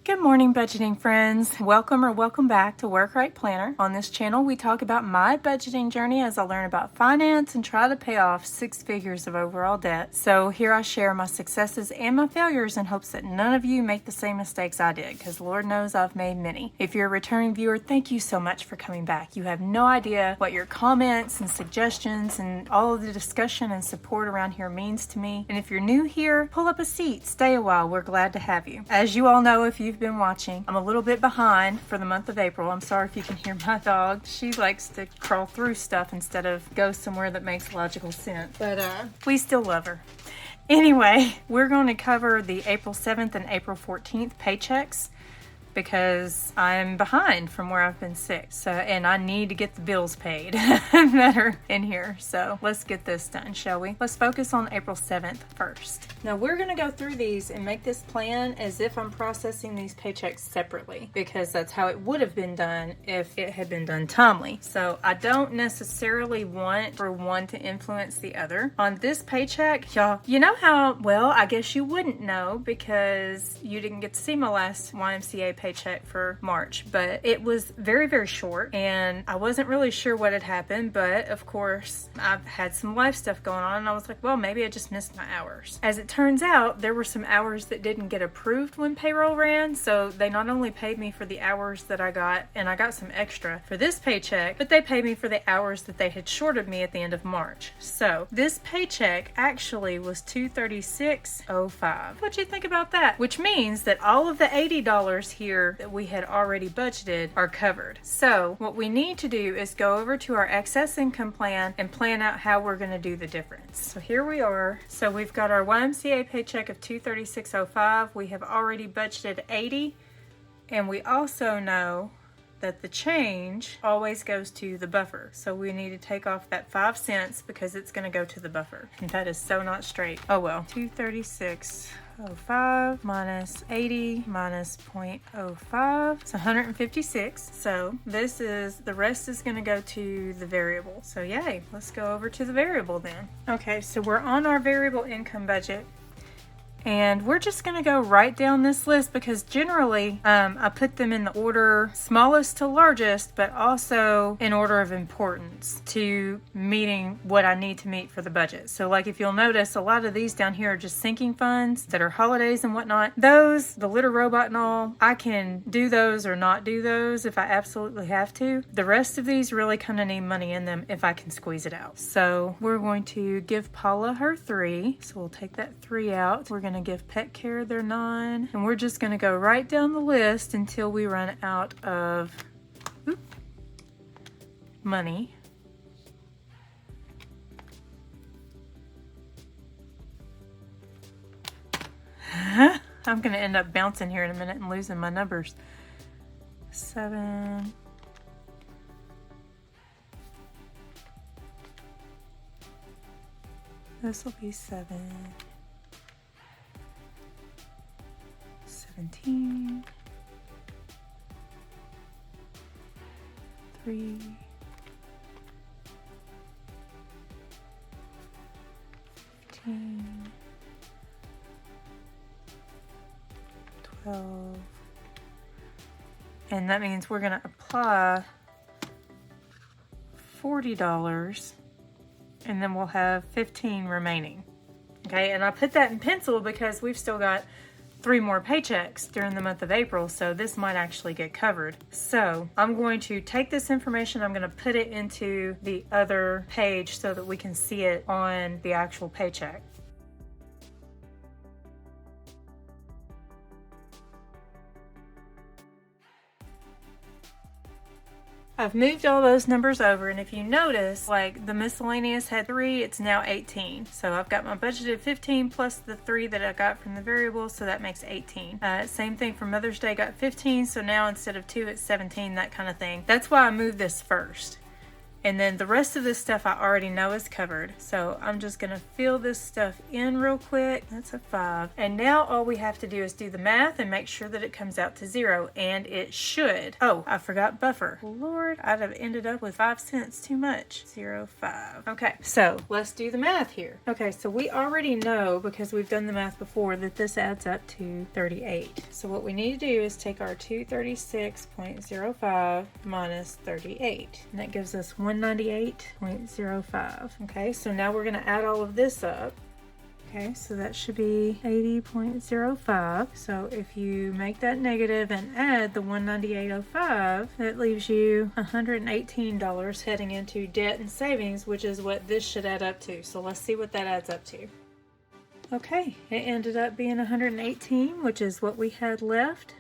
Good morning, budgeting friends. Welcome back to Work Right Planner. On this channel, we talk about my budgeting journey as I learn about finance and try to pay off 6 figures of overall debt. So here I share my successes and my failures in hopes that none of you make the same mistakes I did, because Lord knows I've made many. If you're a returning viewer, thank you so much for coming back. You have no idea what your comments and suggestions and all of the discussion and support around here means to me. And if you're new here, pull up a seat, stay a while. We're glad to have you. As you all know, if you've been watching, I'm a little bit behind for the month of April. I'm sorry if you can hear my dog. She likes to crawl through stuff instead of go somewhere that makes logical sense. But we still love her. Anyway, we're going to cover the April 7th and April 14th paychecks because I'm behind from where I've been sick. And I need to get the bills paid that are in here. So let's get this done, shall we? Let's focus on April 7th first. Now we're going to go through these and make this plan as if I'm processing these paychecks separately, because that's how it would have been done if it had been done timely. So I don't necessarily want for one to influence the other. On this paycheck, y'all, you know how, well, I guess you wouldn't know because you didn't get to see my last YMCA paycheck for March, but it was very, very short and I wasn't really sure what had happened, but of course I've had some life stuff going on and I was like, well, maybe I just missed my hours. As it turns out, there were some hours that didn't get approved when payroll ran, so they not only paid me for the hours that I got, and I got some extra for this paycheck, but they paid me for the hours that they had shorted me at the end of March. So this paycheck actually was $236.05. What do you think about that? Which means that all of the $80 here that we had already budgeted are covered. So what we need to do is go over to our excess income plan and plan out how we're going to do the difference. So here we are. So we've got our YMCA paycheck of $236.05. We have already budgeted $80, and we also know that the change always goes to the buffer. So we need to take off that 5 cents because it's going to go to the buffer. And that is so not straight. Oh well. 236.05 minus 80 minus 0.05. It's 156. So the rest is going to go to the variable. So yay, let's go over to the variable then. Okay, so we're on our variable income budget. And we're just going to go right down this list because generally I put them in the order smallest to largest, but also in order of importance to meeting what I need to meet for the budget. So like if you'll notice, a lot of these down here are just sinking funds that are holidays and whatnot. Those, the litter robot and all, I can do those or not do those if I absolutely have to. The rest of these really kind of need money in them if I can squeeze it out. So we're going to give Paula her 3. So we'll take that 3 out. We're going to give pet care their 9, and we're just going to go right down the list until we run out of money. I'm going to end up bouncing here in a minute and losing my numbers. 7. This will be 7. 17, 3, 15, 12, and that means we're going to apply $40 and then we'll have 15 remaining. Okay, and I put that in pencil because we've still got 3 more paychecks during the month of April, so this might actually get covered. So I'm going to take this information, I'm going to put it into the other page so that we can see it on the actual paycheck. I've moved all those numbers over, and if you notice, like the miscellaneous had 3, it's now 18. So I've got my budgeted 15 plus the 3 that I got from the variable, so that makes 18. Same thing for Mother's Day, got 15, so now instead of 2, it's 17, that kind of thing. That's why I moved this first. And then the rest of this stuff I already know is covered. So I'm just gonna fill this stuff in real quick. That's a 5. And now all we have to do is do the math and make sure that it comes out to 0. And it should. Oh, I forgot buffer. Lord, I'd have ended up with 5 cents too much. 0.5. Okay, so let's do the math here. Okay, so we already know, because we've done the math before, that this adds up to 38. So what we need to do is take our 236.05 minus 38. And that gives us 198.05. Okay, so now we're going to add all of this up. Okay, so that should be 80.05. So if you make that negative and add the 198.05, that leaves you $118 heading into debt and savings, which is what this should add up to. So let's see what that adds up to. Okay, it ended up being 118, which is what we had left.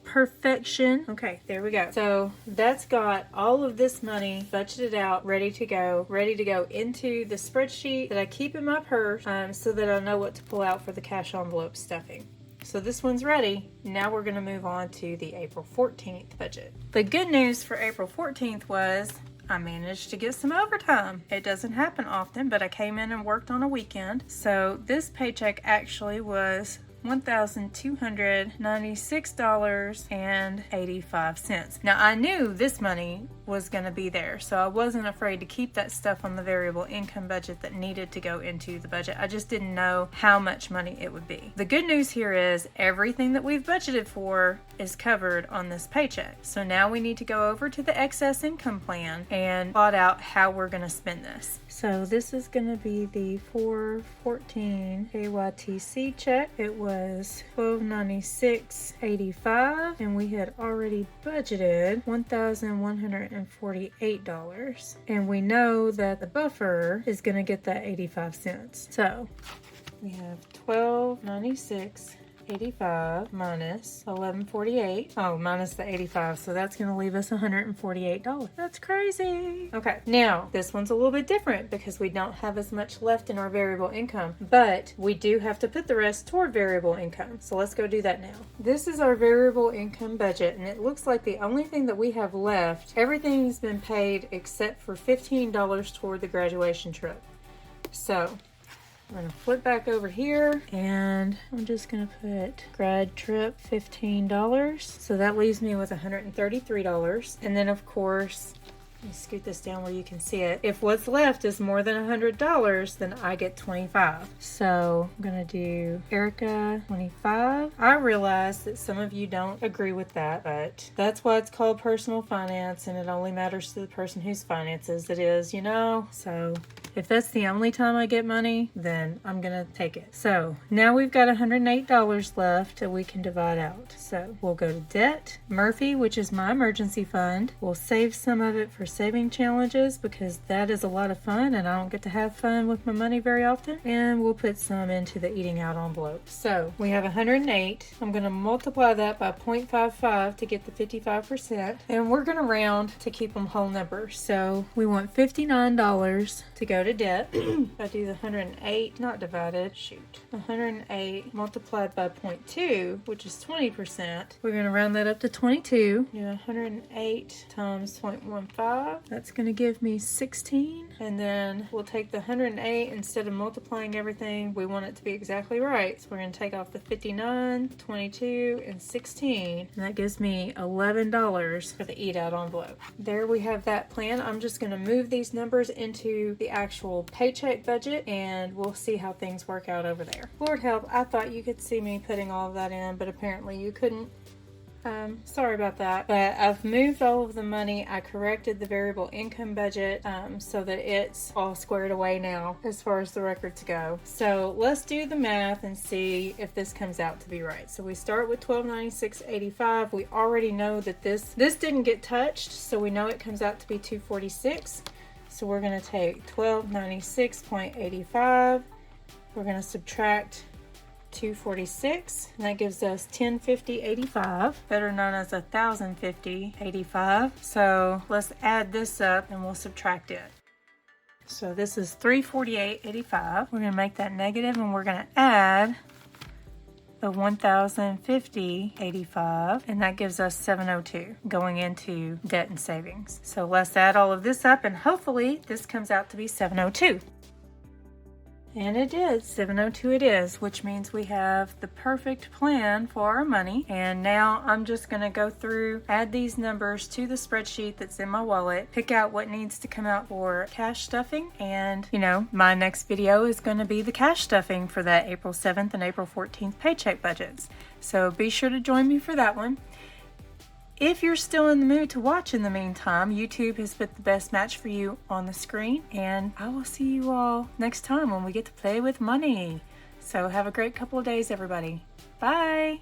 Perfection. Okay, there we go. So that's got all of this money budgeted out, ready to go into the spreadsheet that I keep in my purse, so that I know what to pull out for the cash envelope stuffing. So this one's ready. Now we're going to move on to the April 14th budget. The good news for April 14th was I managed to get some overtime. It doesn't happen often, but I came in and worked on a weekend. So this paycheck actually was $1,296.85. Now I knew this money was going to be there, so I wasn't afraid to keep that stuff on the variable income budget that needed to go into the budget. I just didn't know how much money it would be. The good news here is everything that we've budgeted for is covered on this paycheck. So now we need to go over to the excess income plan and plot out how we're going to spend this. So this is going to be the 414 KYTC check. It was $1,296.85, and we had already budgeted $1,148. And we know that the buffer is going to get that 85 cents. So we have $12.96.85 minus $11.48. Oh, minus the 85. So that's going to leave us $148. That's crazy. Okay. Now, this one's a little bit different because we don't have as much left in our variable income, but we do have to put the rest toward variable income. So let's go do that now. This is our variable income budget, and it looks like the only thing that we have left, everything's been paid except for $15 toward the graduation trip. So I'm going to flip back over here, and I'm just going to put grad trip $15. So that leaves me with $133. And then of course, let me scoot this down where you can see it. If what's left is more than $100, then I get $25. So I'm gonna do Erica $25. I realize that some of you don't agree with that, but that's why it's called personal finance, and it only matters to the person whose finances it is, you know? So if that's the only time I get money, then I'm gonna take it. So now we've got $108 left that we can divide out. So we'll go to debt, Murphy, which is my emergency fund. We'll save some of it for saving challenges because that is a lot of fun and I don't get to have fun with my money very often. And we'll put some into the eating out envelope. So we have 108. I'm gonna multiply that by 0.55 to get the 55%. And we're gonna round to keep them whole numbers. So we want $59 to go to debt. If I do the 108, not divided, 108 multiplied by 0.2, which is 20%. We're going to round that up to 22. Do 108 times 0.15. That's going to give me 16. And then we'll take the 108, instead of multiplying everything, we want it to be exactly right. So we're going to take off the 59, 22, and 16. And that gives me $11 for the eat out envelope. There we have that plan. I'm just going to move these numbers into the actual paycheck budget, and we'll see how things work out over there. Lord help, I thought you could see me putting all of that in, but apparently you couldn't. Sorry about that, but I've moved all of the money. I corrected the variable income budget so that it's all squared away now as far as the records go. So let's do the math and see if this comes out to be right. So we start with $1296.85. We already know that this didn't get touched, so we know it comes out to be $246. So we're going to take $1296.85. We're going to subtract $246, and that gives us $1050.85, better known as $1050.85. So let's add this up and we'll subtract it. So this is $348.85. We're going to make that negative, and we're going to add of 1,050.85, and that gives us 702 going into debt and savings. So let's add all of this up, and hopefully this comes out to be 702. And it is, 702 it is, which means we have the perfect plan for our money. And now I'm just gonna go through, add these numbers to the spreadsheet that's in my wallet, pick out what needs to come out for cash stuffing, and my next video is gonna be the cash stuffing for that April 7th and April 14th paycheck budgets. So be sure to join me for that one. If you're still in the mood to watch in the meantime, YouTube has put the best match for you on the screen, and I will see you all next time when we get to play with money. So have a great couple of days, everybody. Bye!